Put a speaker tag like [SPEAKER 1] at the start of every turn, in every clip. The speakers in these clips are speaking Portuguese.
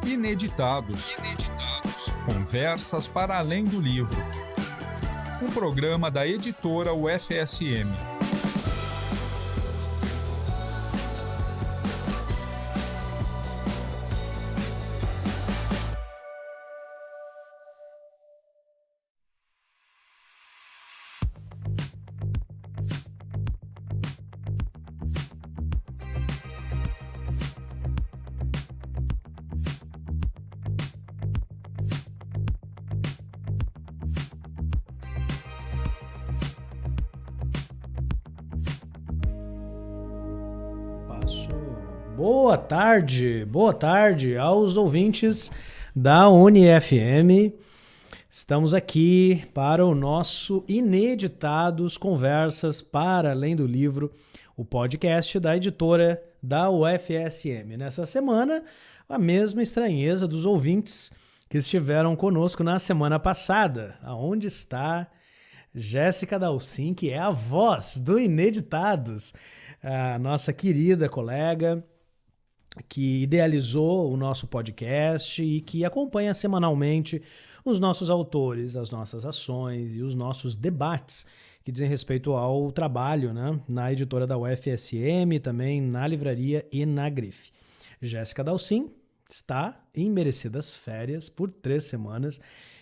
[SPEAKER 1] Ineditados. Conversas para além do livro. Um programa da editora UFSM.
[SPEAKER 2] Boa tarde aos ouvintes da UniFM. Estamos aqui para o nosso Ineditados Conversas para Além do Livro, o podcast da editora da UFSM. Nessa semana, a mesma estranheza dos ouvintes que estiveram conosco na semana passada. Aonde está Jéssica Dalcin, que é a voz do Ineditados, a nossa querida colega que idealizou o nosso podcast e que acompanha semanalmente os nossos autores, as nossas ações e os nossos debates que dizem respeito ao trabalho, né, na editora da UFSM, também na livraria e na Grife. Jéssica Dalcin está em merecidas férias por 3 semanas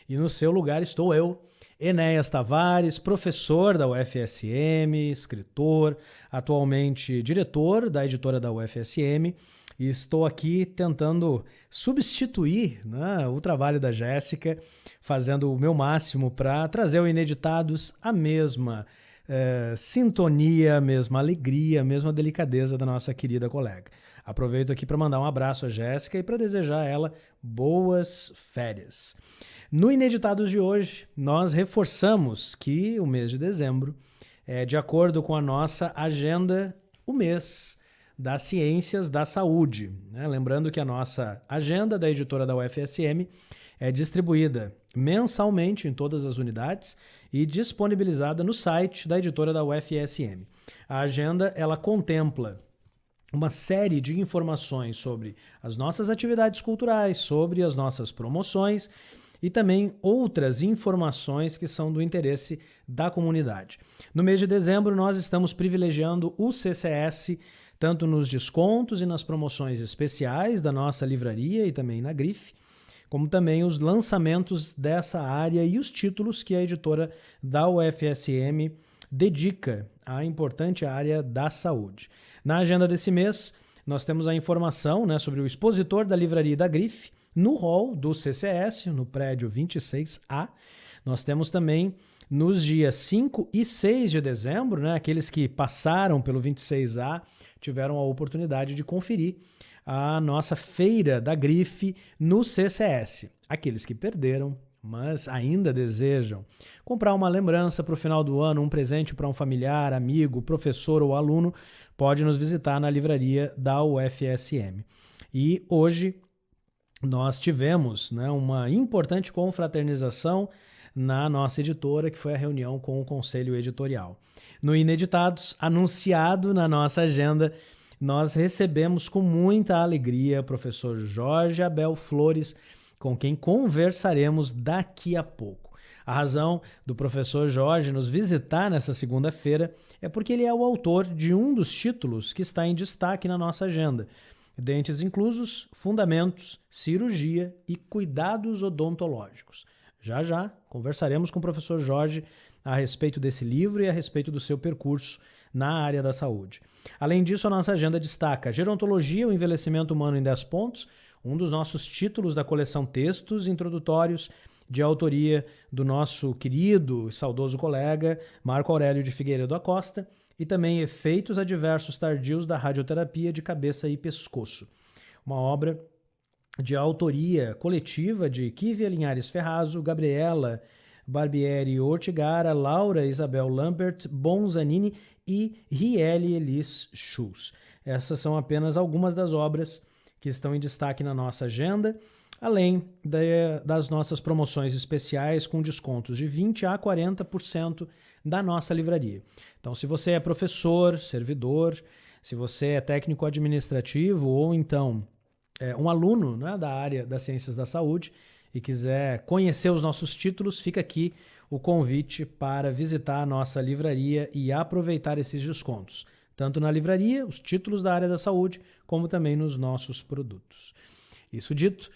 [SPEAKER 2] e no seu lugar estou eu, Enéas Tavares, professor da UFSM, escritor, atualmente diretor da editora da UFSM, e estou aqui tentando substituir, né, o trabalho da Jéssica, fazendo o meu máximo para trazer ao Ineditados a mesma sintonia, a mesma alegria, a mesma delicadeza da nossa querida colega. Aproveito aqui para mandar um abraço à Jéssica e para desejar a ela boas férias. No Ineditados de hoje, nós reforçamos que o mês de dezembro é, de acordo com a nossa agenda, o mês das ciências da saúde, né? Lembrando que a nossa agenda da editora da UFSM é distribuída mensalmente em todas as unidades e disponibilizada no site da editora da UFSM. A agenda, ela contempla uma série de informações sobre as nossas atividades culturais, sobre as nossas promoções e também outras informações que são do interesse da comunidade. No mês de dezembro, nós estamos privilegiando o CCS, tanto nos descontos e nas promoções especiais da nossa livraria e também na Grife, como também os lançamentos dessa área e os títulos que a editora da UFSM dedica à importante área da saúde. Na agenda desse mês, nós temos a informação, né, sobre o expositor da livraria e da Grife, no hall do CCS, no prédio 26A. Nós temos também nos dias 5 e 6 de dezembro, né, aqueles que passaram pelo 26A tiveram a oportunidade de conferir a nossa feira da Grife no CCS. Aqueles que perderam, mas ainda desejam comprar uma lembrança para o final do ano, um presente para um familiar, amigo, professor ou aluno, pode nos visitar na livraria da UFSM. E hoje nós tivemos, né, uma importante confraternização na nossa editora, que foi a reunião com o Conselho Editorial. No Ineditados, anunciado na nossa agenda, nós recebemos com muita alegria o professor Jorge Abel Flores, com quem conversaremos daqui a pouco. A razão do professor Jorge nos visitar nessa segunda-feira é porque ele é o autor de um dos títulos que está em destaque na nossa agenda, dentres inclusos Fundamentos, Cirurgia e Cuidados Odontológicos. Já já conversaremos com o professor Jorge a respeito desse livro e a respeito do seu percurso na área da saúde. Além disso, a nossa agenda destaca Gerontologia, o envelhecimento humano em 10 pontos, um dos nossos títulos da coleção Textos Introdutórios, de autoria do nosso querido e saudoso colega Marco Aurélio de Figueiredo Acosta, e também Efeitos Adversos Tardios da Radioterapia de Cabeça e Pescoço, uma obra de autoria coletiva de Kívia Linhares Ferrazzo, Gabriela Barbieri Ortigara, Laura Isabel Lambert, Bonzanini e Riele Elis Schulz. Essas são apenas algumas das obras que estão em destaque na nossa agenda, além das nossas promoções especiais com descontos de 20% a 40% da nossa livraria. Então, se você é professor, servidor, se você é técnico administrativo ou então um aluno, né, da área das ciências da saúde e quiser conhecer os nossos títulos, fica aqui o convite para visitar a nossa livraria e aproveitar esses descontos. Tanto na livraria, os títulos da área da saúde, como também nos nossos produtos. Isso dito,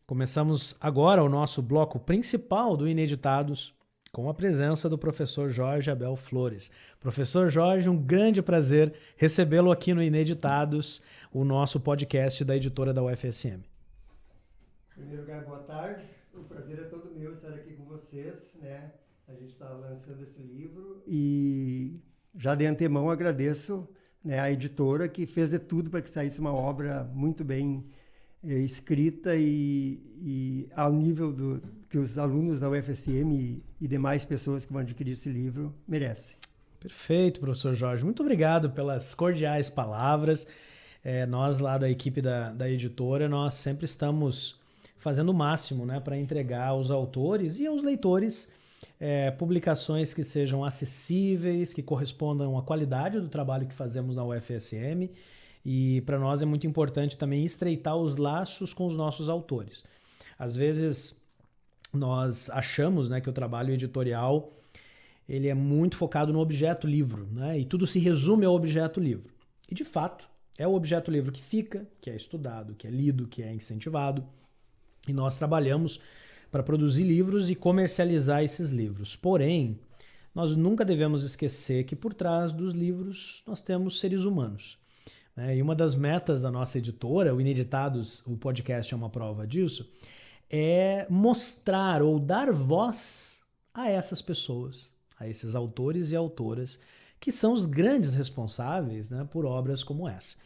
[SPEAKER 2] começamos agora o nosso bloco principal do Ineditados, com a presença do professor Jorge Abel Flores. Professor Jorge, um grande prazer recebê-lo aqui no Ineditados, o nosso podcast da editora da UFSM.
[SPEAKER 3] Em primeiro lugar, boa tarde. O prazer é todo meu estar aqui com vocês, né? A gente está lançando esse livro e já de antemão agradeço, né, a editora que fez de tudo para que saísse uma obra muito bem escrita e ao nível que os alunos da UFSM e demais pessoas que vão adquirir esse livro merecem.
[SPEAKER 2] Perfeito, professor Jorge. Muito obrigado pelas cordiais palavras. Nós lá da equipe da editora, nós sempre estamos fazendo o máximo, né, para entregar aos autores e aos leitores publicações que sejam acessíveis, que correspondam à qualidade do trabalho que fazemos na UFSM. E para nós é muito importante também estreitar os laços com os nossos autores. Às vezes nós achamos, né, que o trabalho editorial ele é muito focado no objeto livro, né, e tudo se resume ao objeto livro. E de fato é o objeto livro que fica, que é estudado, que é lido, que é incentivado. E nós trabalhamos para produzir livros e comercializar esses livros. Porém, nós nunca devemos esquecer que por trás dos livros nós temos seres humanos. E uma das metas da nossa editora, o Ineditados, o podcast é uma prova disso, é mostrar ou dar voz a essas pessoas, a esses autores e autoras, que são os grandes responsáveis, né, por obras como essa.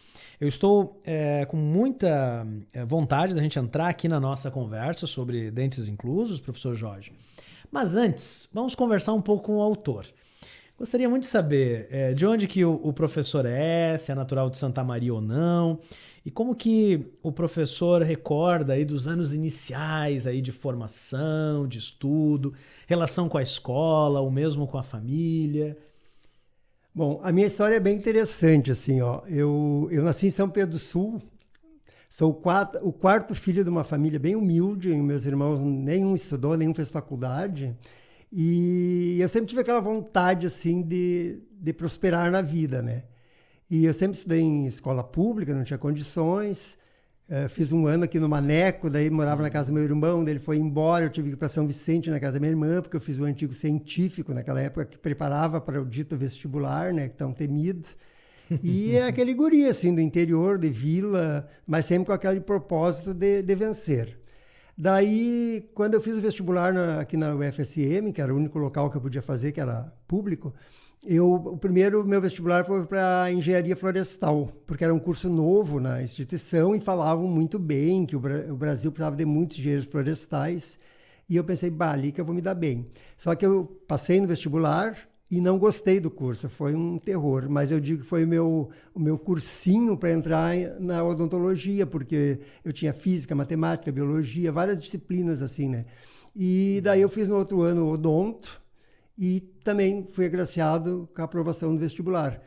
[SPEAKER 2] Eu estou com muita vontade da gente entrar aqui na nossa conversa sobre Dentes Inclusos, professor Jorge. Mas antes, vamos conversar um pouco com o autor. Gostaria muito de saber de onde que o professor se é natural de Santa Maria ou não, e como que o professor recorda aí dos anos iniciais aí de formação, de estudo, relação com a escola, ou mesmo com a família.
[SPEAKER 3] Bom, a minha história é bem interessante, assim, ó. Eu nasci em São Pedro do Sul, sou o quarto filho de uma família bem humilde, meus irmãos nenhum estudou, nenhum fez faculdade, e eu sempre tive aquela vontade, assim, de prosperar na vida, né? E eu sempre estudei em escola pública, não tinha condições. Fiz um ano aqui no Maneco, daí morava na casa do meu irmão, daí ele foi embora, eu tive que ir para São Vicente, na casa da minha irmã, porque eu fiz o antigo científico naquela época, que preparava para o dito vestibular, né, que tão temido. E é aquele guri, assim, do interior, de vila, mas sempre com aquele propósito de vencer. Daí, quando eu fiz o vestibular aqui na UFSM, que era o único local que eu podia fazer, que era público, o primeiro meu vestibular foi para engenharia florestal, porque era um curso novo na instituição e falavam muito bem que o Brasil precisava de muitos engenheiros florestais. E eu pensei, ali que eu vou me dar bem. Só que eu passei no vestibular e não gostei do curso, foi um terror. Mas eu digo que foi o meu cursinho para entrar na odontologia, porque eu tinha física, matemática, biologia, várias disciplinas assim, né? E daí eu fiz no outro ano odonto, e também fui agraciado com a aprovação do vestibular.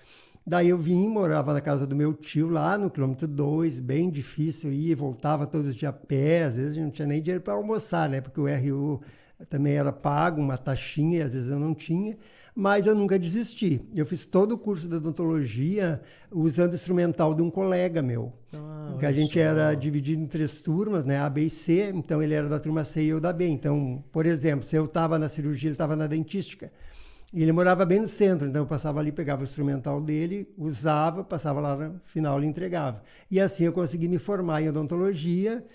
[SPEAKER 3] Daí eu morava na casa do meu tio lá no quilômetro 2, bem difícil, ia e voltava todos os dias a pé, às vezes não tinha nem dinheiro para almoçar, né? Porque o RU também era pago, uma taxinha, e às vezes eu não tinha, mas eu nunca desisti. Eu fiz todo o curso de odontologia usando o instrumental de um colega meu. Porque a gente era dividido em 3 turmas, né? A, B e C, então ele era da turma C e eu da B. Então, por exemplo, se eu estava na cirurgia, ele estava na dentística. E ele morava bem no centro, então eu passava ali, pegava o instrumental dele, usava, passava lá no final, ele entregava. E assim eu consegui me formar em odontologia,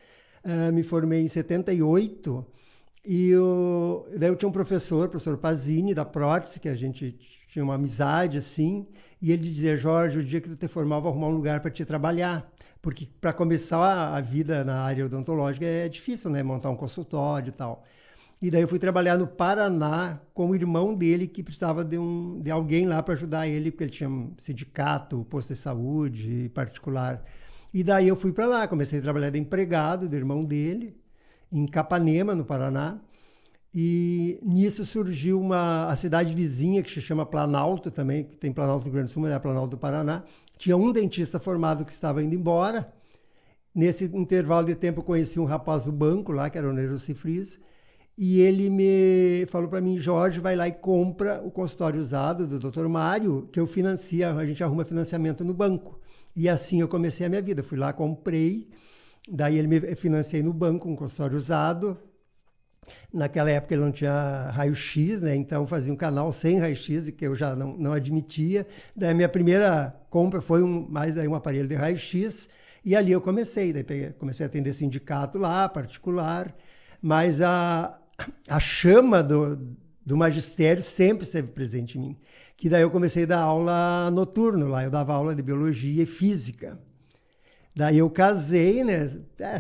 [SPEAKER 3] me formei em 78, e daí eu tinha um professor Pazini, da prótese, que a gente tinha uma amizade, assim, e ele dizia, Jorge, o dia que tu te formar, eu vou arrumar um lugar para te trabalhar. Porque para começar a vida na área odontológica é difícil, né? Montar um consultório e tal. E daí eu fui trabalhar no Paraná com o irmão dele, que precisava de alguém lá para ajudar ele, porque ele tinha um sindicato, posto de saúde particular. E daí eu fui para lá, comecei a trabalhar de empregado do irmão dele, em Capanema, no Paraná. E nisso surgiu a cidade vizinha, que se chama Planalto também, que tem Planalto do Rio Grande do Sul, mas é Planalto do Paraná. Tinha um dentista formado que estava indo embora, Nesse intervalo de tempo eu conheci um rapaz do banco lá, que era o Nero Cifris, e ele me falou para mim, Jorge, vai lá e compra o consultório usado do Dr. Mário, que eu financio, a gente arruma financiamento no banco. E assim eu comecei a minha vida. Fui lá, comprei, daí ele me financiei no banco um consultório usado. Naquela época ele não tinha raio-x, né? Então fazia um canal sem raio-x, que eu já não admitia. Daí a minha primeira compra foi um aparelho de raio-x, e ali eu comecei. Daí comecei a atender sindicato lá, particular, mas a chama do magistério sempre esteve presente em mim. Que daí eu comecei a dar aula noturno lá, eu dava aula de biologia e física. Daí eu casei, né?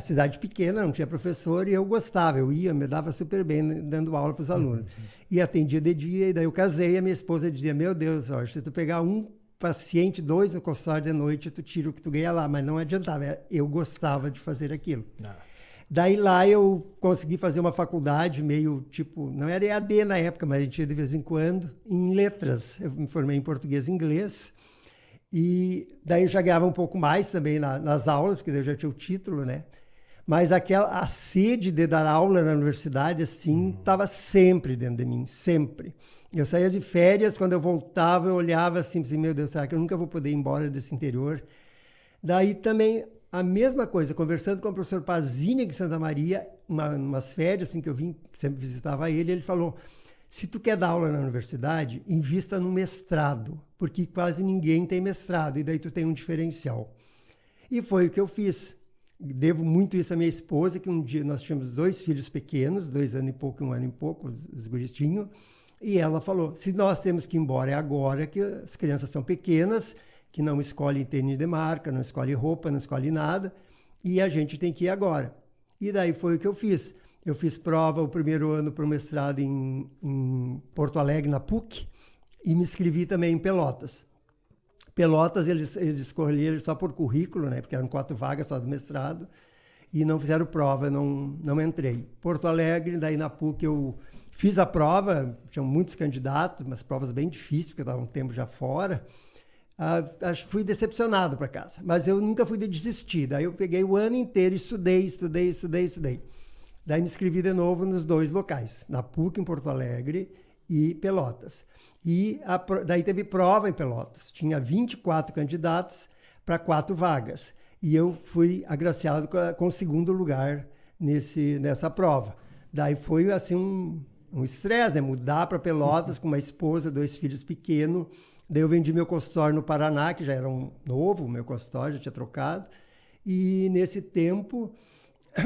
[SPEAKER 3] Cidade pequena, não tinha professor, e eu gostava, eu ia, me dava super bem dando aula para os alunos. E atendia de dia, e daí eu casei, e a minha esposa dizia, meu Deus, Jorge, se tu pegar um paciente, 2 no consultório de noite, tu tira o que tu ganha lá, mas não adiantava, eu gostava de fazer aquilo. Daí lá eu consegui fazer uma faculdade meio tipo, não era EAD na época, mas a gente ia de vez em quando, em letras. Eu me formei em português e inglês. E daí eu já ganhava um pouco mais também nas aulas, porque daí eu já tinha o título, né? Mas a sede de dar aula na universidade, assim, estava sempre dentro de mim, sempre. Eu saía de férias, quando eu voltava, eu olhava assim, meu Deus, será que eu nunca vou poder ir embora desse interior? Daí também a mesma coisa, conversando com o professor Pazini aqui em Santa Maria, umas férias assim, que eu vim, sempre visitava ele falou, se tu quer dar aula na universidade, invista no mestrado, porque quase ninguém tem mestrado, e daí tu tem um diferencial. E foi o que eu fiz. Devo muito isso à minha esposa, que um dia nós tínhamos 2 filhos pequenos, 2 anos e pouco e 1 ano e pouco, os guristinhos, e ela falou, se nós temos que ir embora é agora, que as crianças são pequenas, que não escolhem tênis de marca, não escolhem roupa, não escolhem nada, e a gente tem que ir agora. E daí foi o que eu fiz. Eu fiz prova o primeiro ano para o mestrado em Porto Alegre, na PUC, e me inscrevi também em Pelotas. Pelotas, eles escolheram só por currículo, né, porque eram 4 vagas só do mestrado, e não fizeram prova, não entrei. Porto Alegre, daí na PUC eu fiz a prova, tinham muitos candidatos, umas provas bem difíceis, porque eu estava um tempo já fora. Fui decepcionado para casa, mas eu nunca fui de desistir. Daí eu peguei o ano inteiro, estudei. Daí me inscrevi de novo nos 2 locais, na PUC em Porto Alegre e Pelotas. E daí teve prova em Pelotas. Tinha 24 candidatos para 4 vagas. E eu fui agraciado com o 2º lugar nessa prova. Daí foi assim um estresse, né? Mudar para Pelotas com uma esposa, 2 filhos pequenos. Daí eu vendi meu consultório no Paraná, que já era novo, meu consultório, já tinha trocado. E nesse tempo,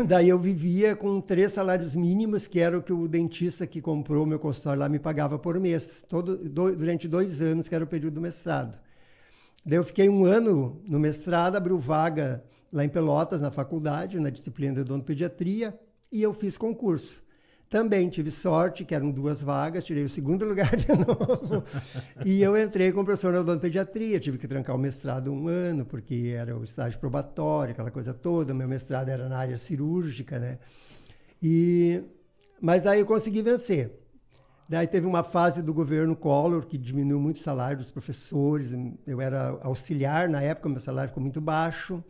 [SPEAKER 3] daí eu vivia com 3 salários mínimos, que era o que o dentista que comprou meu consultório lá me pagava por mês, durante 2 anos, que era o período do mestrado. Daí eu fiquei 1 ano no mestrado, abriu vaga lá em Pelotas, na faculdade, na disciplina de odontopediatria, e eu fiz concurso. Também tive sorte, que eram 2 vagas, tirei o 2º lugar de novo. E eu entrei como professor na odontopediatria, tive que trancar o mestrado 1 ano, porque era o estágio probatório, aquela coisa toda. Meu mestrado era na área cirúrgica, né? Mas aí eu consegui vencer. Daí teve uma fase do governo Collor, que diminuiu muito o salário dos professores. Eu era auxiliar na época, meu salário ficou muito baixo.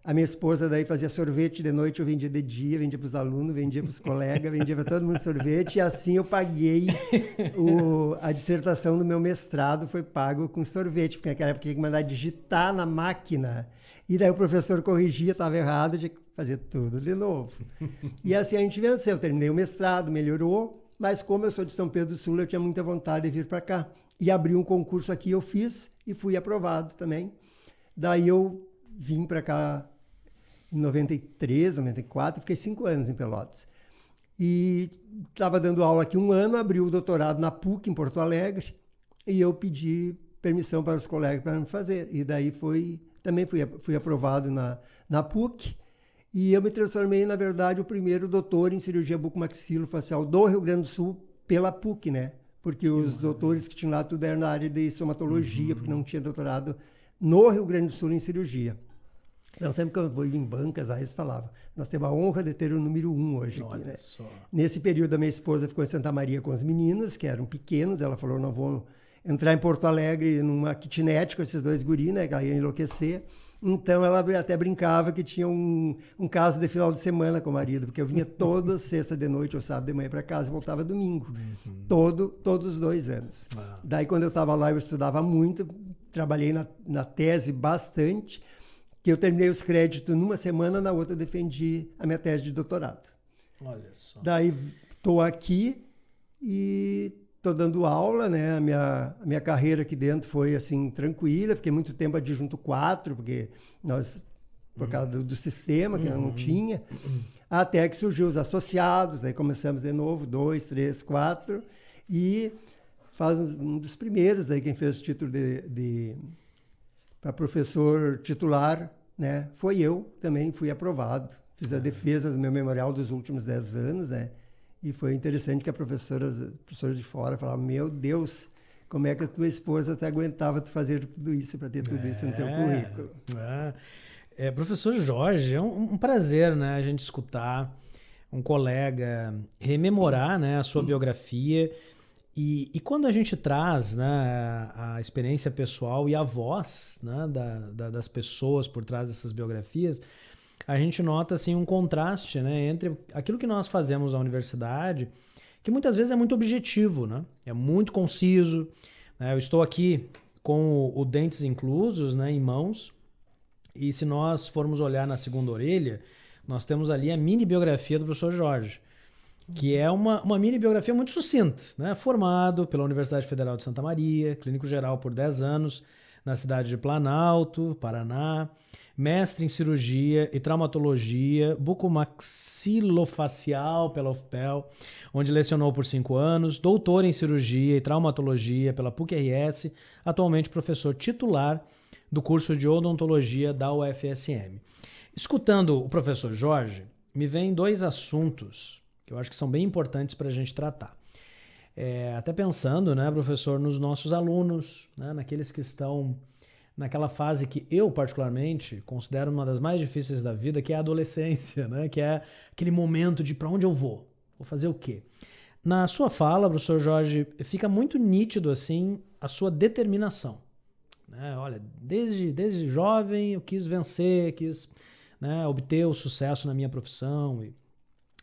[SPEAKER 3] A minha esposa daí fazia sorvete de noite, eu vendia de dia, vendia para os alunos, vendia para os colegas, vendia para todo mundo sorvete, e assim eu paguei a dissertação do meu mestrado, foi pago com sorvete, porque naquela época tinha que mandar digitar na máquina, e daí o professor corrigia, estava errado, tinha que fazer tudo de novo. E assim a gente venceu, terminei o mestrado, melhorou, mas como eu sou de São Pedro do Sul, eu tinha muita vontade de vir para cá. E abri um concurso aqui, eu fiz, e fui aprovado também. Daí eu vim para cá em 93, 94, fiquei 5 anos em Pelotas. E estava dando aula aqui 1 ano, abri o doutorado na PUC, em Porto Alegre, e eu pedi permissão para os colegas para me fazer. E daí também fui aprovado na PUC, e eu me transformei, na verdade, o primeiro doutor em cirurgia bucomaxilofacial do Rio Grande do Sul pela PUC, né? Porque os doutores que tinham lá tudo eram na área de estomatologia, porque não tinha doutorado no Rio Grande do Sul em cirurgia. Então, sempre que eu vou em bancas, aí eles falavam, nós temos a honra de ter o número 1 hoje aqui, né? Só. Nesse período, a minha esposa ficou em Santa Maria com as meninas, que eram pequenos, ela falou, não vou entrar em Porto Alegre numa kitnet com esses 2 guris, né? Que ela ia enlouquecer. Então ela até brincava que tinha um caso de final de semana com o marido, porque eu vinha toda sexta de noite ou sábado de manhã para casa e voltava domingo. Todos os 2 anos. Daí quando eu estava lá eu estudava muito, trabalhei na tese bastante, que eu terminei os créditos numa semana, na outra defendi a minha tese de doutorado.
[SPEAKER 2] Olha só.
[SPEAKER 3] Daí estou aqui e estou dando aula, né? A minha carreira aqui dentro foi assim tranquila, fiquei muito tempo adjunto 4, porque por causa do sistema que eu não tinha, até que surgiu os associados, aí começamos de novo, 2, 3, 4, e faz um dos primeiros aí quem fez o título para professor titular, né? Foi eu, também fui aprovado, fiz a defesa do meu memorial dos últimos 10 anos, né? E foi interessante que a professora de fora falava, meu Deus, como é que a tua esposa te aguentava tu fazer tudo isso, para ter tudo isso no teu currículo?
[SPEAKER 2] Professor Jorge, é um prazer, né, a gente escutar um colega rememorar, né, a sua biografia e quando a gente traz, né, a experiência pessoal e a voz, né, das pessoas por trás dessas biografias, a gente nota assim, um contraste, né, entre aquilo que nós fazemos na universidade, que muitas vezes é muito objetivo, né, é muito conciso. Né, eu estou aqui com o Dentes Inclusos, né, em mãos, e se nós formos olhar na segunda orelha, nós temos ali a mini biografia do professor Jorge, que é uma mini biografia muito sucinta, né, formado pela Universidade Federal de Santa Maria, clínico geral por 10 anos, na cidade de Planalto, Paraná, mestre em cirurgia e traumatologia bucomaxilofacial pela UFPEL, onde lecionou por 5 anos, doutor em cirurgia e traumatologia pela PUC-RS, atualmente professor titular do curso de odontologia da UFSM. Escutando o professor Jorge, me vêm 2 assuntos que eu acho que são bem importantes para a gente tratar. Até pensando, né, professor, nos nossos alunos, né, naqueles que estão naquela fase que eu, particularmente, considero uma das mais difíceis da vida, que é a adolescência, né? Que é aquele momento de para onde eu vou? Vou fazer o quê? Na sua fala, professor Jorge, fica muito nítido assim a sua determinação. Né? Olha, desde jovem eu quis vencer, quis, né, obter o sucesso na minha profissão.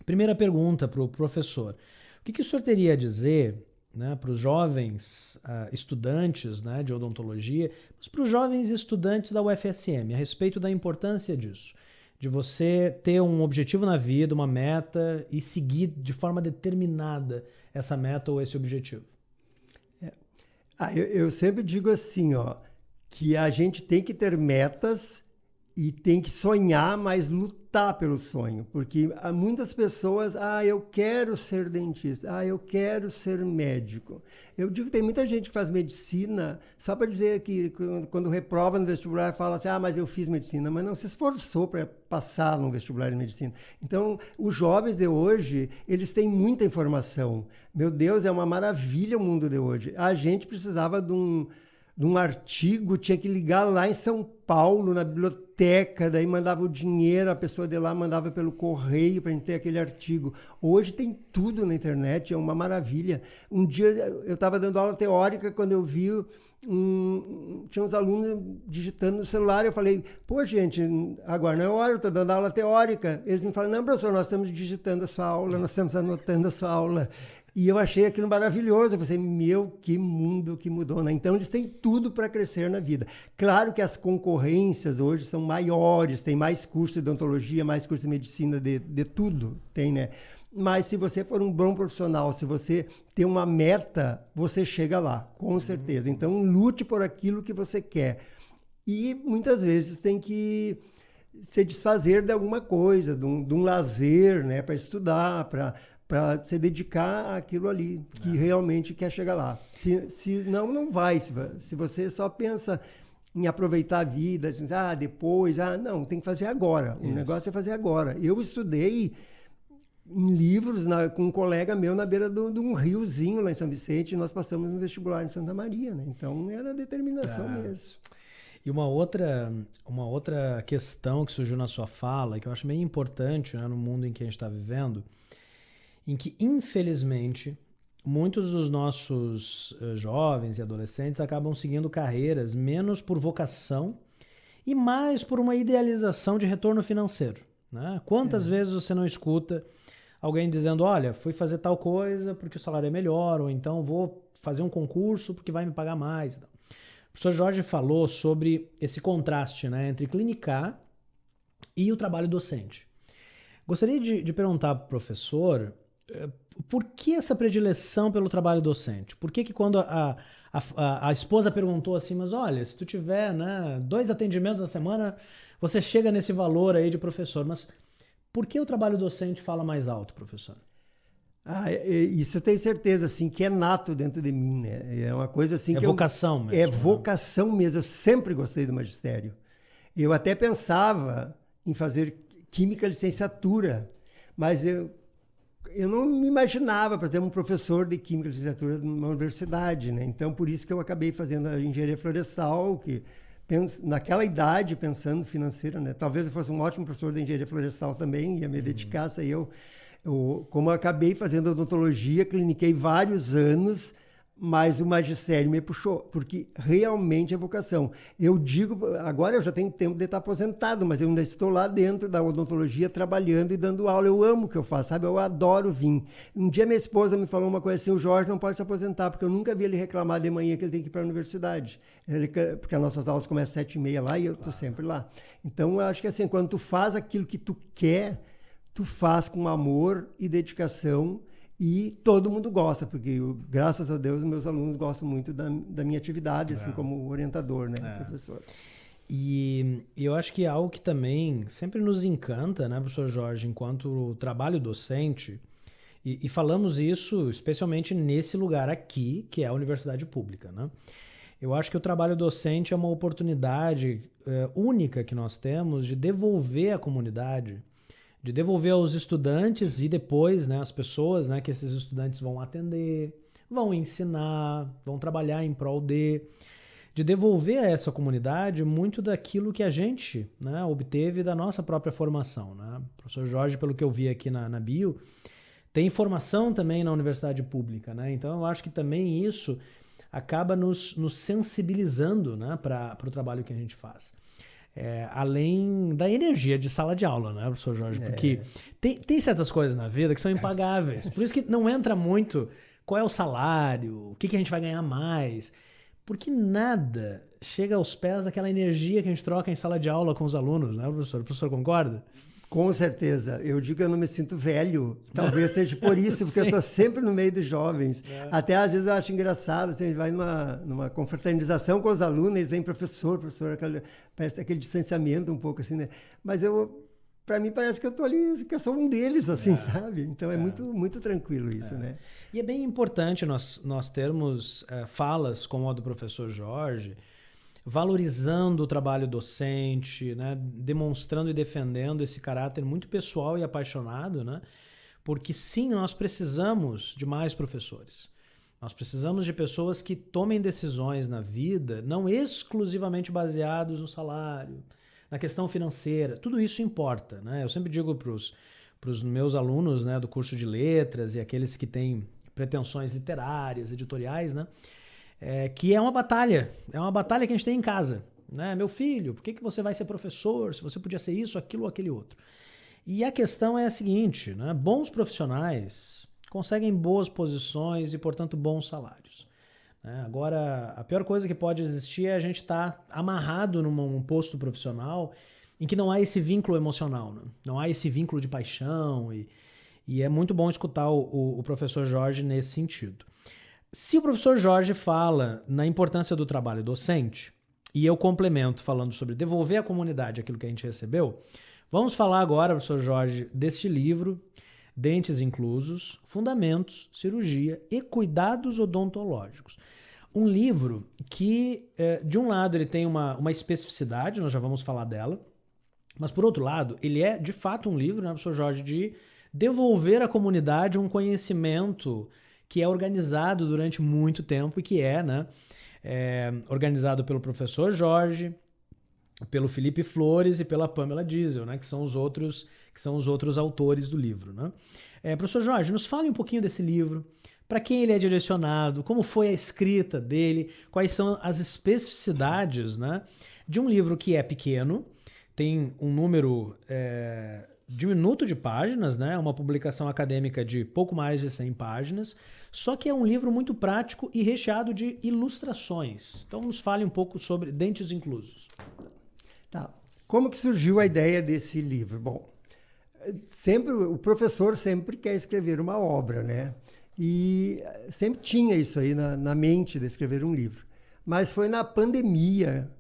[SPEAKER 2] Primeira pergunta para o professor. O que o senhor teria a dizer, né, para os jovens estudantes, né, de odontologia, mas para os jovens estudantes da UFSM, a respeito da importância disso, de você ter um objetivo na vida, uma meta e seguir de forma determinada essa meta ou esse objetivo?
[SPEAKER 3] Eu sempre digo assim, ó, que a gente tem que ter metas e tem que sonhar, mas lutar pelo sonho, porque há muitas pessoas, eu quero ser dentista, eu quero ser médico. Eu digo que tem muita gente que faz medicina só para dizer que quando reprova no vestibular fala assim, mas eu fiz medicina, mas não se esforçou para passar no vestibular de medicina. Então, os jovens de hoje, eles têm muita informação. Meu Deus, é uma maravilha o mundo de hoje. A gente precisava de um artigo, tinha que ligar lá em São Paulo, na biblioteca, daí mandava o dinheiro, a pessoa de lá mandava pelo correio para a gente ter aquele artigo. Hoje tem tudo na internet, é uma maravilha. Um dia eu estava dando aula teórica, quando eu vi, tinha uns alunos digitando no celular, eu falei, pô gente, agora não é hora, eu estou dando aula teórica. Eles me falaram, não professor, nós estamos digitando a sua aula, nós estamos anotando a sua aula. E eu achei aquilo maravilhoso. Eu pensei, que mundo que mudou, né? Então, eles têm tudo para crescer na vida. Claro que as concorrências hoje são maiores, tem mais curso de odontologia, mais curso de medicina, de tudo tem, né? Mas se você for um bom profissional, se você tem uma meta, você chega lá, com certeza. Então, lute por aquilo que você quer. E, muitas vezes, tem que se desfazer de alguma coisa, de um lazer, né? Para estudar, para se dedicar àquilo ali, que realmente quer chegar lá. Se não vai. Se você só pensa em aproveitar a vida, depois, não, tem que fazer agora. O negócio é fazer agora. Eu estudei em livros com um colega meu na beira de um riozinho lá em São Vicente, e nós passamos no vestibular em Santa Maria, né? Então, era determinação mesmo.
[SPEAKER 2] E uma outra questão que surgiu na sua fala, que eu acho meio importante, né, no mundo em que a gente está vivendo, em que, infelizmente, muitos dos nossos jovens e adolescentes acabam seguindo carreiras menos por vocação e mais por uma idealização de retorno financeiro, né? Quantas vezes você não escuta alguém dizendo, olha, fui fazer tal coisa porque o salário é melhor, ou então vou fazer um concurso porque vai me pagar mais. O professor Jorge falou sobre esse contraste, né, entre clinicar e o trabalho docente. Gostaria de perguntar para o professor por que essa predileção pelo trabalho docente? Por que quando a esposa perguntou assim, mas olha, se tu tiver, né, 2 atendimentos na semana, você chega nesse valor aí de professor, mas por que o trabalho docente fala mais alto, professor?
[SPEAKER 3] Isso eu tenho certeza, assim, que é nato dentro de mim, né? É uma coisa assim que
[SPEAKER 2] vocação mesmo.
[SPEAKER 3] É vocação mesmo. Eu sempre gostei do magistério. Eu até pensava em fazer química licenciatura, mas eu não me imaginava, por exemplo, um professor de química licenciatura numa universidade, né? Então, por isso que eu acabei fazendo a engenharia florestal, que naquela idade, pensando financeira, né? Talvez eu fosse um ótimo professor de engenharia florestal também, ia me dedicar, isso aí como eu acabei fazendo odontologia, cliniquei vários anos, mas o magistério me puxou, porque realmente é vocação. Eu digo, agora eu já tenho tempo de estar aposentado, mas eu ainda estou lá dentro da odontologia, trabalhando e dando aula. Eu amo o que eu faço, sabe? Eu adoro vir. Um dia minha esposa me falou uma coisa assim, o Jorge não pode se aposentar, porque eu nunca vi ele reclamar de manhã que ele tem que ir para a universidade. Porque as nossas aulas começam às 7h30 lá e eu estou sempre lá. Então, eu acho que assim, quando tu faz aquilo que tu quer, tu faz com amor e dedicação, e todo mundo gosta, porque graças a Deus meus alunos gostam muito da minha atividade, assim como orientador, né, professor.
[SPEAKER 2] E eu acho que é algo que também sempre nos encanta, né, professor Jorge, enquanto trabalho docente, e falamos isso especialmente nesse lugar aqui, que é a universidade pública, né? Eu acho que o trabalho docente é uma oportunidade única que nós temos de devolver à comunidade, de devolver aos estudantes e depois, né, as pessoas, né, que esses estudantes vão atender, vão ensinar, vão trabalhar em prol de devolver a essa comunidade muito daquilo que a gente, né, obteve da nossa própria formação, né? O professor Jorge, pelo que eu vi aqui na bio, tem formação também na universidade pública, né? Então eu acho que também isso acaba nos sensibilizando, né, para o trabalho que a gente faz. Além da energia de sala de aula, né, professor Jorge? Porque tem certas coisas na vida que são impagáveis. Por isso que não entra muito qual é o salário, o que a gente vai ganhar mais. Porque nada chega aos pés daquela energia que a gente troca em sala de aula com os alunos, né, professor? O professor concorda?
[SPEAKER 3] Com certeza. Eu digo que eu não me sinto velho. Talvez seja por isso, porque eu estou sempre no meio dos jovens. Até às vezes eu acho engraçado, assim, a gente vai numa confraternização com os alunos, eles vêm professor, parece aquele distanciamento um pouco assim, né? Mas para mim parece que eu estou ali, que eu sou um deles, assim, sabe? Então é muito, muito tranquilo isso, né?
[SPEAKER 2] E é bem importante nós termos falas como a do professor Jorge, valorizando o trabalho docente, né, demonstrando e defendendo esse caráter muito pessoal e apaixonado, né, porque sim, nós precisamos de mais professores. Nós precisamos de pessoas que tomem decisões na vida, não exclusivamente baseados no salário, na questão financeira. Tudo isso importa, né? Eu sempre digo para os meus alunos, né, do curso de letras e aqueles que têm pretensões literárias, editoriais, né, que é uma batalha que a gente tem em casa, né? Meu filho, por que você vai ser professor se você podia ser isso, aquilo ou aquele outro? E a questão é a seguinte, né? Bons profissionais conseguem boas posições e, portanto, bons salários, né? Agora, a pior coisa que pode existir é a gente estar amarrado num posto profissional em que não há esse vínculo emocional, né? Não há esse vínculo de paixão e é muito bom escutar o professor Jorge nesse sentido. Se o professor Jorge fala na importância do trabalho docente, e eu complemento falando sobre devolver à comunidade aquilo que a gente recebeu, vamos falar agora, professor Jorge, deste livro, Dentes Inclusos, Fundamentos, Cirurgia e Cuidados Odontológicos. Um livro que, de um lado, ele tem uma especificidade, nós já vamos falar dela, mas, por outro lado, ele é, de fato, um livro, né, professor Jorge, de devolver à comunidade um conhecimento que é organizado durante muito tempo e que né, organizado pelo professor Jorge, pelo Felipe Flores e pela Pamela Diesel, né, que são os outros autores do livro, né? Professor Jorge, nos fale um pouquinho desse livro, para quem ele é direcionado, como foi a escrita dele, quais são as especificidades, né, de um livro que é pequeno, tem um número diminuto de páginas, né? Uma publicação acadêmica de pouco mais de 100 páginas, só que é um livro muito prático e recheado de ilustrações. Então nos fale um pouco sobre Dentes Inclusos.
[SPEAKER 3] Tá. Como que surgiu a ideia desse livro? Bom, o professor sempre quer escrever uma obra, né? E sempre tinha isso aí na mente de escrever um livro. Mas foi na pandemia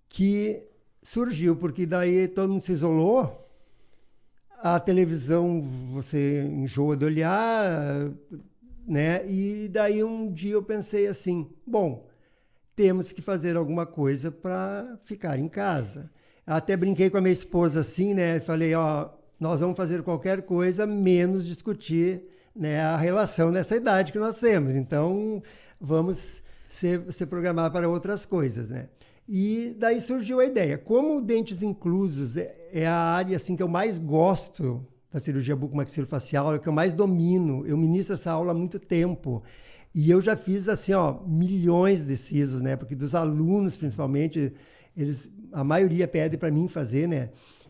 [SPEAKER 3] que surgiu, porque daí todo mundo se isolou, a televisão você enjoa de olhar, né? E daí um dia eu pensei assim, bom, temos que fazer alguma coisa para ficar em casa. Até brinquei com a minha esposa assim, né? Falei, ó, nós vamos fazer qualquer coisa menos discutir, né, a relação nessa idade que nós temos. Então, vamos se programar para outras coisas, né? E daí surgiu a ideia. Como Dentes Inclusos é a área assim, que eu mais gosto da cirurgia bucomaxilofacial, é que eu mais domino, eu ministro essa aula há muito tempo. E eu já fiz assim, ó, milhões de sisos, né? Porque dos alunos, principalmente, a maioria pede para mim fazer, né?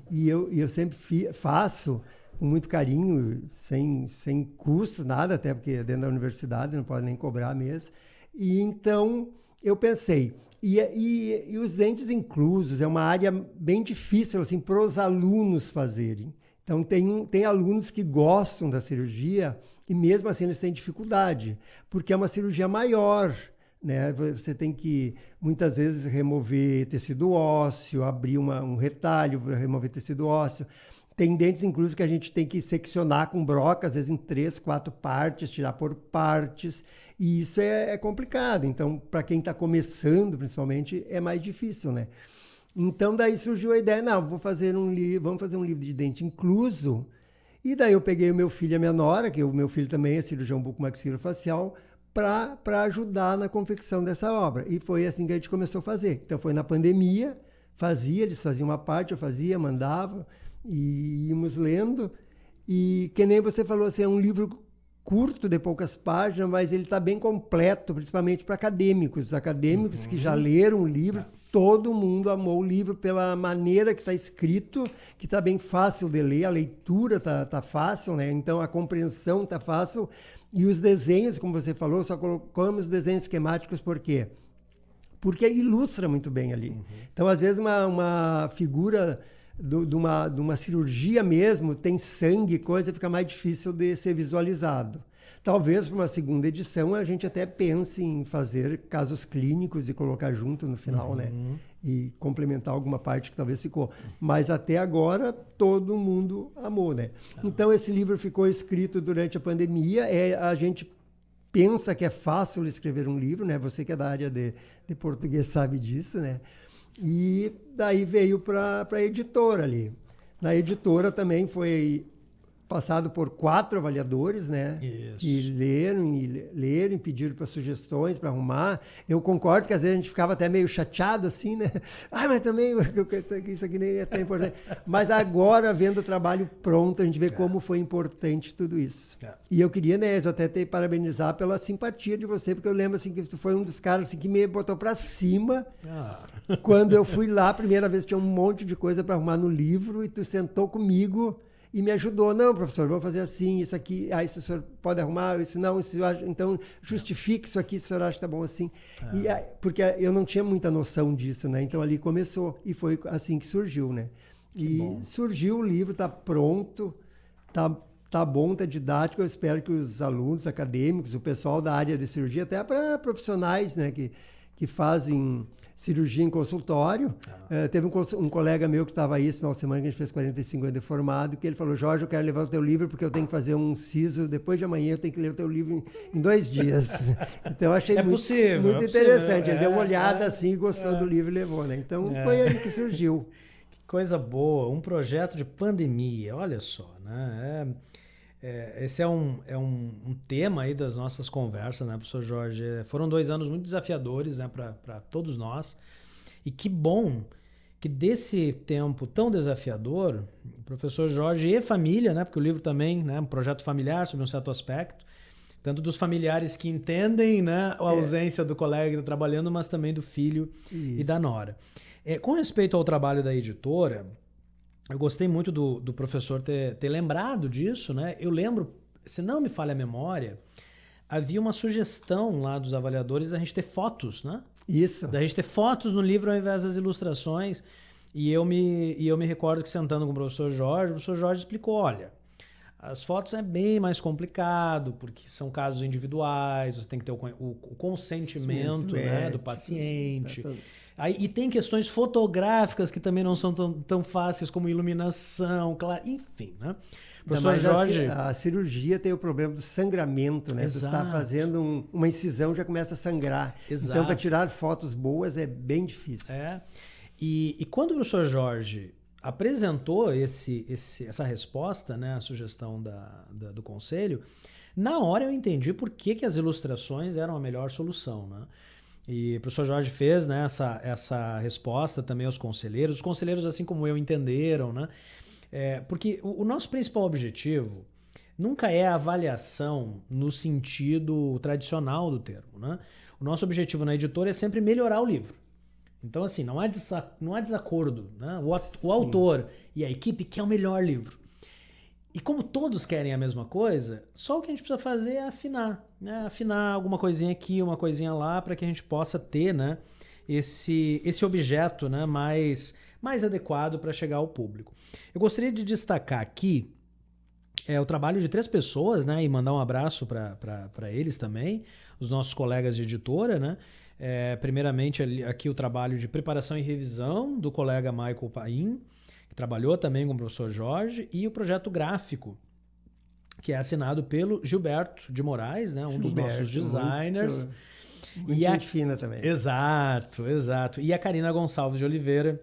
[SPEAKER 3] E eu sempre faço com muito carinho, sem custo, nada, até porque dentro da universidade não pode nem cobrar mesmo. E então eu pensei, e os dentes inclusos é uma área bem difícil assim, para os alunos fazerem. Então tem alunos que gostam da cirurgia e mesmo assim eles têm dificuldade, porque é uma cirurgia maior, né? Você tem que, muitas vezes, remover tecido ósseo, abrir um retalho, remover tecido ósseo. Tem dentes, inclusive, que a gente tem que seccionar com broca, às vezes em 3, 4 partes, tirar por partes. E isso é complicado. Então, para quem está começando, principalmente, é mais difícil, né? Então, daí surgiu a ideia, não, vamos fazer um livro de dente incluso. E daí eu peguei o meu filho e a minha nora, que o meu filho também é cirurgião bucomaxilofacial, para ajudar na confecção dessa obra. E foi assim que a gente começou a fazer. Então, foi na pandemia, eles faziam uma parte, eu fazia, mandava, e íamos lendo. E que nem você falou, assim, é um livro curto, de poucas páginas, mas ele está bem completo, principalmente para acadêmicos. Os acadêmicos que já leram o livro, todo mundo amou o livro pela maneira que está escrito, que está bem fácil de ler, a leitura tá fácil, né? Então a compreensão está fácil. E os desenhos, como você falou, só colocamos desenhos esquemáticos, por quê? Porque ilustra muito bem ali. Então, às vezes, uma figura de uma cirurgia mesmo, tem sangue, coisa, fica mais difícil de ser visualizado. Talvez, para uma segunda edição, a gente até pense em fazer casos clínicos e colocar junto no final, né? E complementar alguma parte que talvez ficou. Mas até agora, todo mundo amou, né? Então, esse livro ficou escrito durante a pandemia. A gente pensa que é fácil escrever um livro, né? Você que é da área de português sabe disso, né? E daí veio para a editora ali. Na editora também foi passado por 4 avaliadores, né? Isso. E leram, pediram para sugestões, para arrumar. Eu concordo que às vezes a gente ficava até meio chateado, assim, né? Ah, mas também isso aqui nem é tão importante. Mas agora, vendo o trabalho pronto, a gente vê como foi importante tudo isso. E eu queria, né, eu até te parabenizar pela simpatia de você, porque eu lembro, assim, que tu foi um dos caras assim, que me botou para cima. Quando eu fui lá, a primeira vez tinha um monte de coisa para arrumar no livro, e tu sentou comigo e me ajudou. Não, professor, vamos fazer assim, isso aqui, isso o senhor pode arrumar, isso não, isso, então justifique isso aqui, se o senhor acha que está bom assim. Porque eu não tinha muita noção disso, né? Então ali começou, e foi assim que surgiu, né? Surgiu o livro, está pronto, tá bom, tá didático. Eu espero que os alunos acadêmicos, o pessoal da área de cirurgia, até para profissionais, né, que fazem cirurgia em consultório. Teve um colega meu que estava aí esse final de semana, que a gente fez 45 anos de formado, que ele falou: Jorge, eu quero levar o teu livro porque eu tenho que fazer um siso depois de amanhã, eu tenho que ler o teu livro em 2 dias. Então eu achei muito interessante. Ele deu uma olhada assim, gostou do livro e levou, né? Então foi aí que surgiu.
[SPEAKER 2] Que coisa boa, um projeto de pandemia, olha só, né? Esse é um tema aí das nossas conversas, né, professor Jorge? Foram 2 anos muito desafiadores, né, para todos nós. E que bom que desse tempo tão desafiador, o professor Jorge e família, né, porque o livro também, né, um projeto familiar sobre um certo aspecto. tanto dos familiares que entendem, né, a ausência do colega que está trabalhando, mas também do filho e da nora. Com respeito ao trabalho da editora, eu gostei muito do professor ter lembrado disso, né? Eu lembro, se não me falha a memória, havia uma sugestão lá dos avaliadores da gente ter fotos, né?
[SPEAKER 3] Isso.
[SPEAKER 2] Da gente ter fotos no livro ao invés das ilustrações. E eu me recordo que sentando com o professor Jorge explicou, olha, as fotos é bem mais complicado, porque são casos individuais, você tem que ter o consentimento, né, do paciente. Aí, e tem questões fotográficas que também não são tão fáceis como iluminação, claro, enfim, né?
[SPEAKER 3] Professor Jorge... A cirurgia tem o problema do sangramento, né?
[SPEAKER 2] Exato.
[SPEAKER 3] Você está fazendo uma incisão, já começa a sangrar.
[SPEAKER 2] Exato.
[SPEAKER 3] Então, para tirar fotos boas é bem difícil.
[SPEAKER 2] E quando o professor Jorge apresentou essa resposta, né, a sugestão do conselho, na hora eu entendi por que as ilustrações eram a melhor solução, né? E o professor Jorge fez, né, essa resposta também aos conselheiros. Os conselheiros, assim como eu, entenderam, né? Porque o nosso principal objetivo nunca é a avaliação no sentido tradicional do termo, né? O nosso objetivo na editora é sempre melhorar o livro. Então, assim, não há desacordo, né? O autor e a equipe quer o melhor livro. E como todos querem a mesma coisa, só o que a gente precisa fazer é afinar, né? Afinar alguma coisinha aqui, uma coisinha lá, para que a gente possa ter, né, esse objeto, né, mais adequado para chegar ao público. Eu gostaria de destacar aqui o trabalho de 3 pessoas, né, e mandar um abraço para eles também, os nossos colegas de editora, né? Primeiramente, aqui o trabalho de preparação e revisão do colega Michael Paim, que trabalhou também com o professor Jorge, e o projeto gráfico, que é assinado pelo Gilberto de Moraes, né, dos nossos designers.
[SPEAKER 3] Muito gente fina também.
[SPEAKER 2] Exato. E a Karina Gonçalves de Oliveira,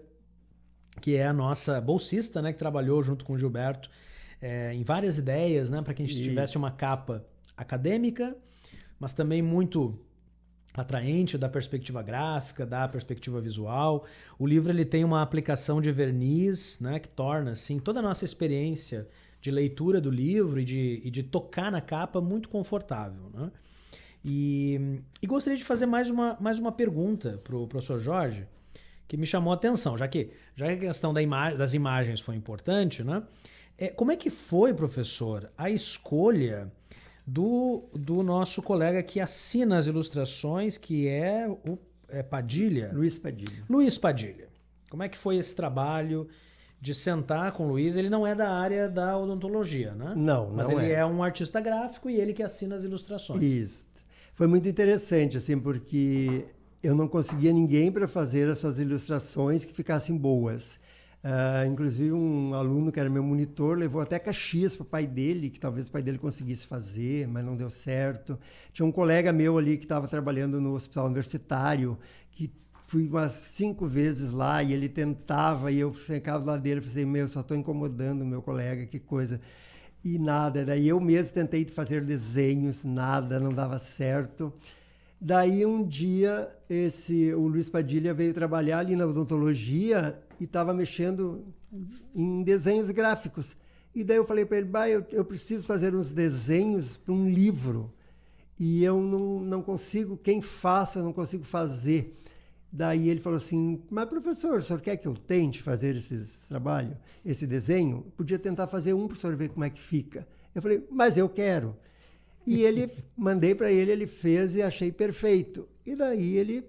[SPEAKER 2] que é a nossa bolsista, né, que trabalhou junto com o Gilberto em várias ideias, né, para que a gente tivesse uma capa acadêmica, mas também muito atraente da perspectiva gráfica, da perspectiva visual. O livro ele tem uma aplicação de verniz, né, que torna assim, toda a nossa experiência de leitura do livro e de tocar na capa muito confortável, né? E gostaria de fazer mais uma pergunta para o professor Jorge, que me chamou a atenção, já que a questão das imagens foi importante, né? Como é que foi, professor, a escolha do nosso colega que assina as ilustrações, que é o Padilha?
[SPEAKER 3] Luiz Padilha.
[SPEAKER 2] Luiz Padilha. Como é que foi esse trabalho de sentar com o Luiz? Ele não é da área da odontologia, né?
[SPEAKER 3] Não,
[SPEAKER 2] mas
[SPEAKER 3] não
[SPEAKER 2] ele é um artista gráfico e ele que assina as ilustrações.
[SPEAKER 3] Isso. Foi muito interessante, assim, porque eu não conseguia ninguém para fazer essas ilustrações que ficassem boas. Inclusive um aluno que era meu monitor levou até Caxias para o pai dele, que talvez o pai dele conseguisse fazer, mas não deu certo. Tinha um colega meu ali que estava trabalhando no hospital universitário, que fui umas 5 vezes lá e ele tentava, e eu ficava lá dele e falei, meu, só estou incomodando o meu colega, que coisa. E nada, daí eu mesmo tentei fazer desenhos, nada, não dava certo. Daí um dia o Luiz Padilha veio trabalhar ali na odontologia e estava mexendo em desenhos gráficos. E daí eu falei para ele, eu preciso fazer uns desenhos para um livro e eu não consigo, quem faça, não consigo fazer. Daí ele falou assim, mas professor, o senhor quer que eu tente fazer esse desenho? Podia tentar fazer um para o senhor ver como é que fica. Eu falei, mas eu quero. E mandei para ele, ele fez e achei perfeito. E daí ele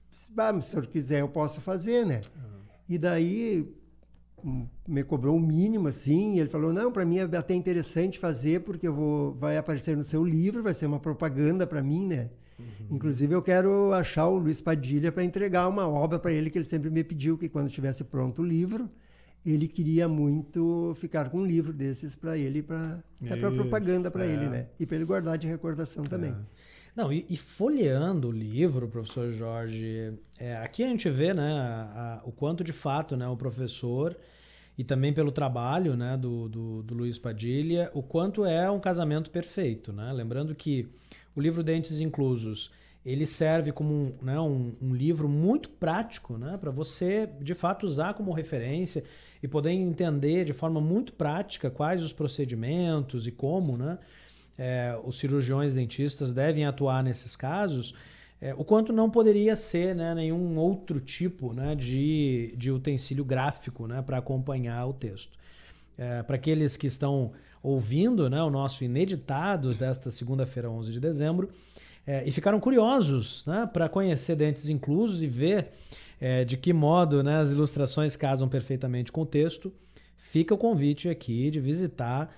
[SPEAKER 3] disse, se o senhor quiser eu posso fazer, né? E daí me cobrou o mínimo, assim, e ele falou, não, para mim é até interessante fazer, porque vai aparecer no seu livro, vai ser uma propaganda para mim, né? Inclusive eu quero achar o Luiz Padilha para entregar uma obra para ele, que ele sempre me pediu que quando tivesse pronto o livro, ele queria muito ficar com um livro desses para ele, até para propaganda para ele, né? E para ele guardar de recordação também.
[SPEAKER 2] Não, e folheando o livro, professor Jorge, aqui a gente vê, né, o quanto de fato, né, o professor, e também pelo trabalho, né, do Luiz Padilha, o quanto é um casamento perfeito, né? Lembrando que o livro Dentes Inclusos, ele serve como um livro muito prático, né, para você, de fato, usar como referência e poder entender de forma muito prática quais os procedimentos e como, né, os cirurgiões dentistas devem atuar nesses casos, o quanto não poderia ser, né, nenhum outro tipo, né, de utensílio gráfico, né, para acompanhar o texto. Para aqueles que estão ouvindo, né, o nosso Ineditados desta segunda-feira, 11 de dezembro, e ficaram curiosos, né, para conhecer Dentes Inclusos e ver de que modo, né, as ilustrações casam perfeitamente com o texto, fica o convite aqui de visitar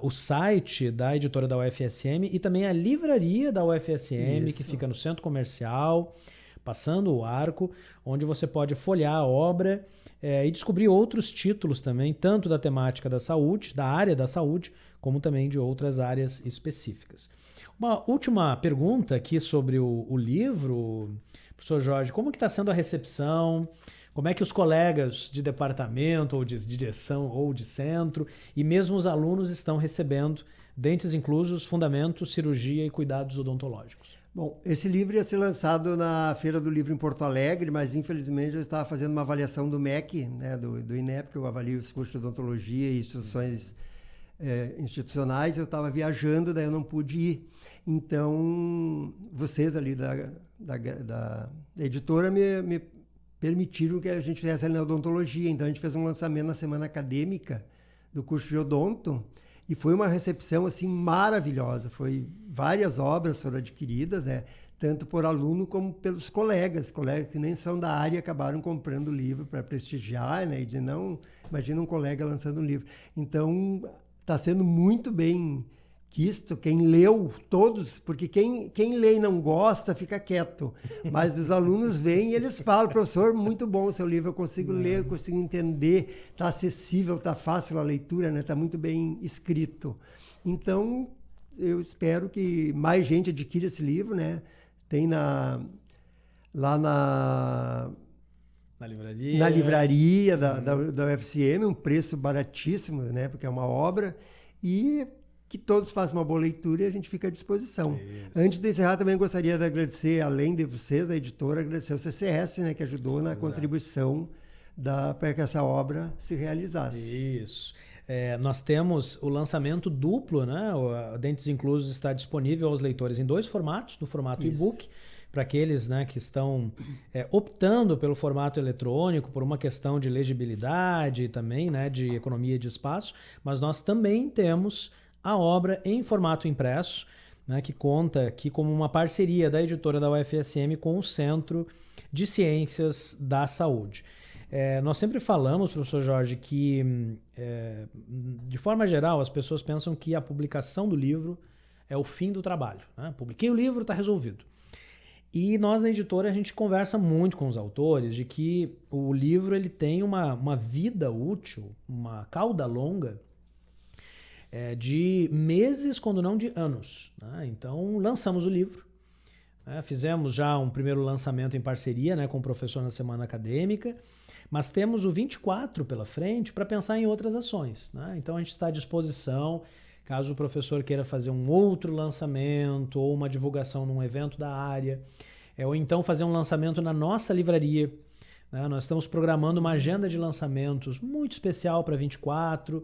[SPEAKER 2] o site da editora da UFSM e também a livraria da UFSM, que fica no Centro Comercial, passando o Arco, onde você pode folhear a obra e descobrir outros títulos também, tanto da temática da saúde, da área da saúde, como também de outras áreas específicas. Uma última pergunta aqui sobre o livro, professor Jorge, como que está sendo a recepção? Como é que os colegas de departamento, ou de direção, ou de centro, e mesmo os alunos estão recebendo Dentes Inclusos, Fundamentos, Cirurgia e Cuidados Odontológicos?
[SPEAKER 3] Bom, esse livro ia ser lançado na Feira do Livro em Porto Alegre, mas infelizmente eu estava fazendo uma avaliação do MEC, né, do INEP, que eu avalio os cursos de odontologia e instituições institucionais, eu estava viajando, daí eu não pude ir. Então, vocês ali da editora me permitiram que a gente fizesse ali na odontologia. Então, a gente fez um lançamento na semana acadêmica do curso de odonto e foi uma recepção assim maravilhosa. Várias obras foram adquiridas, né? Tanto por aluno como pelos colegas que nem são da área acabaram comprando o livro para prestigiar, né? E de não, imagina um colega lançando um livro. Então, está sendo muito bem quisto, quem leu, todos, porque quem lê e não gosta fica quieto, mas os alunos vêm e eles falam, professor, muito bom o seu livro, eu consigo ler, eu consigo entender, está acessível, está fácil a leitura, né? Está muito bem escrito. Então, eu espero que mais gente adquira esse livro, né? Tem lá na livraria da UFSM, um preço baratíssimo, né? Porque é uma obra, e que todos façam uma boa leitura e a gente fica à disposição. Isso. Antes de encerrar, também gostaria de agradecer, além de vocês, a editora, agradecer ao CCS, né, que ajudou na contribuição para que essa obra se realizasse.
[SPEAKER 2] Isso. Nós temos o lançamento duplo, né? O Dentes Inclusos está disponível aos leitores em 2 formatos, no formato e-book, para aqueles, né, que estão optando pelo formato eletrônico por uma questão de legibilidade e também, né, de economia de espaço, mas nós também temos a obra em formato impresso, né, que conta aqui como uma parceria da editora da UFSM com o Centro de Ciências da Saúde. Nós sempre falamos, professor Jorge, que de forma geral as pessoas pensam que a publicação do livro é o fim do trabalho, né? Publiquei o livro, está resolvido. E nós na editora a gente conversa muito com os autores de que o livro ele tem uma vida útil, uma cauda longa, de meses, quando não de anos, né? Então lançamos o livro, né? Fizemos já um primeiro lançamento em parceria, né, com o professor na semana acadêmica, mas temos o 24 pela frente para pensar em outras ações, né? Então a gente está à disposição, caso o professor queira fazer um outro lançamento ou uma divulgação num evento da área, ou então fazer um lançamento na nossa livraria, né? Nós estamos programando uma agenda de lançamentos muito especial para 24,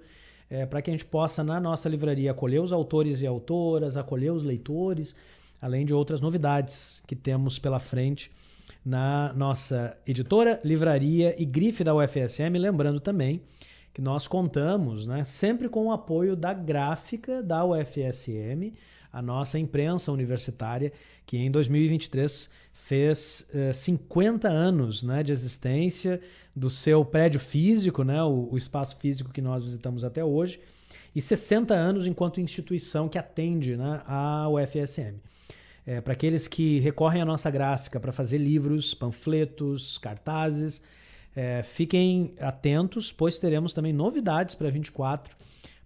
[SPEAKER 2] para que a gente possa, na nossa livraria, acolher os autores e autoras, acolher os leitores, além de outras novidades que temos pela frente na nossa editora, livraria e grife da UFSM. Lembrando também que nós contamos, né, sempre com o apoio da gráfica da UFSM, a nossa imprensa universitária, que em 2023 fez 50 anos, né, de existência do seu prédio físico, né, o espaço físico que nós visitamos até hoje, e 60 anos enquanto instituição que atende, né, a UFSM. Para aqueles que recorrem à nossa gráfica para fazer livros, panfletos, cartazes, fiquem atentos, pois teremos também novidades para 24,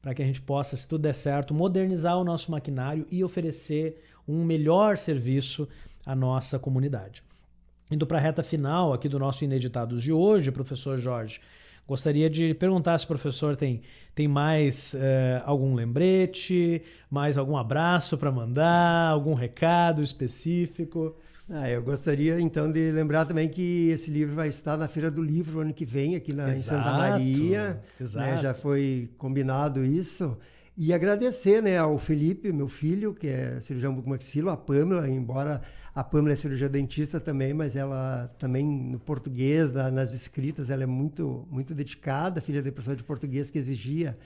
[SPEAKER 2] para que a gente possa, se tudo der certo, modernizar o nosso maquinário e oferecer um melhor serviço à nossa comunidade. Indo para a reta final aqui do nosso Ineditados de hoje, professor Jorge, gostaria de perguntar se o professor tem mais algum lembrete, mais algum abraço para mandar, algum recado específico.
[SPEAKER 3] Eu gostaria, então, de lembrar também que esse livro vai estar na Feira do Livro ano que vem, aqui em Santa Maria.
[SPEAKER 2] Exato.
[SPEAKER 3] Né? Já foi combinado isso. E agradecer, né, ao Felipe, meu filho, que é cirurgião bucomaxilo, a Pâmela, embora a Pâmela é cirurgiã dentista também, mas ela também no português, nas escritas, ela é muito, muito dedicada, filha da professora de português que exigia,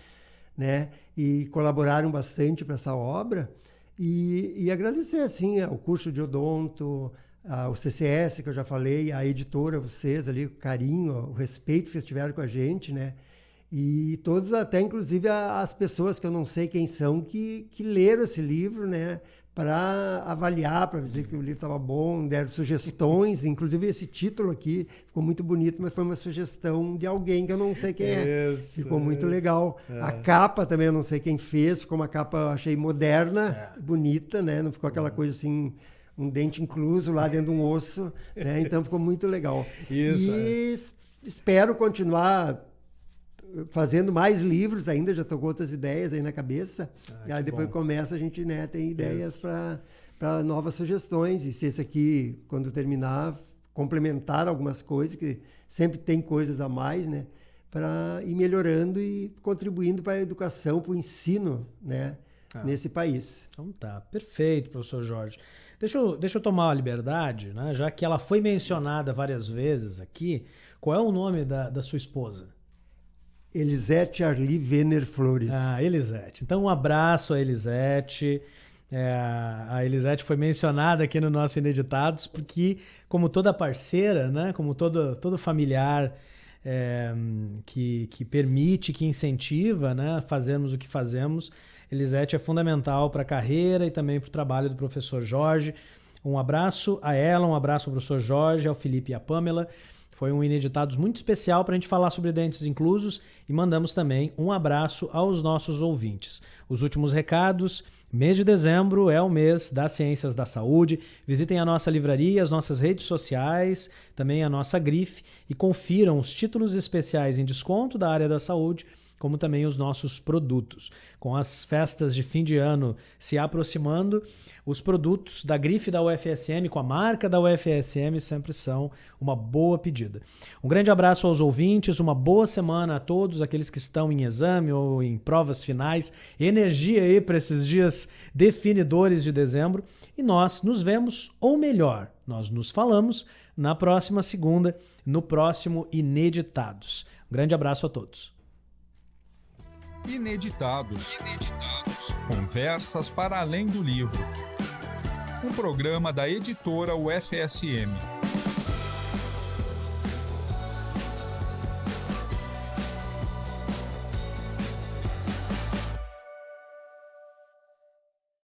[SPEAKER 3] né, e colaboraram bastante para essa obra. E agradecer, assim, ao curso de odonto, ao CCS, que eu já falei, a editora, vocês ali, o carinho, o respeito que vocês tiveram com a gente, né? E todos, até inclusive as pessoas que eu não sei quem são, que leram esse livro, né? Para avaliar, para dizer que o livro estava bom, deram sugestões, inclusive esse título aqui ficou muito bonito, mas foi uma sugestão de alguém que eu não sei quem é. Ficou muito legal. A capa também eu não sei quem fez, ficou uma capa, eu achei moderna, bonita, né? Não ficou aquela coisa assim, um dente incluso lá dentro de um osso, né? Então ficou muito legal. E espero continuar fazendo mais livros ainda, já estou com outras ideias aí na cabeça. E aí depois começa, a gente, né, tem ideias para novas sugestões. E se esse aqui, quando terminar, complementar algumas coisas, que sempre tem coisas a mais, né, para ir melhorando e contribuindo para a educação, para o ensino, né, nesse país.
[SPEAKER 2] Então tá, perfeito, professor Jorge. Deixa eu tomar a liberdade, né, já que ela foi mencionada várias vezes aqui, qual é o nome da sua esposa?
[SPEAKER 3] Elisete Arli Vener Flores.
[SPEAKER 2] Elisete. Então, um abraço a Elisete. A Elisete foi mencionada aqui no nosso Ineditados, porque, como toda parceira, né, como todo familiar que permite, que incentiva, né, fazermos o que fazemos, Elisete é fundamental para a carreira e também para o trabalho do professor Jorge. Um abraço a ela, um abraço ao professor Jorge, ao Felipe e à Pâmela. Foi um Ineditados muito especial para a gente falar sobre dentes inclusos e mandamos também um abraço aos nossos ouvintes. Os últimos recados: mês de dezembro é o mês das ciências da saúde. Visitem a nossa livraria, as nossas redes sociais, também a nossa grife e confiram os títulos especiais em desconto da área da saúde, como também os nossos produtos. Com as festas de fim de ano se aproximando, os produtos da grife da UFSM, com a marca da UFSM, sempre são uma boa pedida. Um grande abraço aos ouvintes, uma boa semana a todos aqueles que estão em exame ou em provas finais. Energia aí para esses dias definidores de dezembro. E nós nos vemos, ou melhor, nós nos falamos na próxima segunda, no próximo Ineditados. Um grande abraço a todos.
[SPEAKER 1] Ineditados. Conversas para além do livro. Um programa da editora UFSM.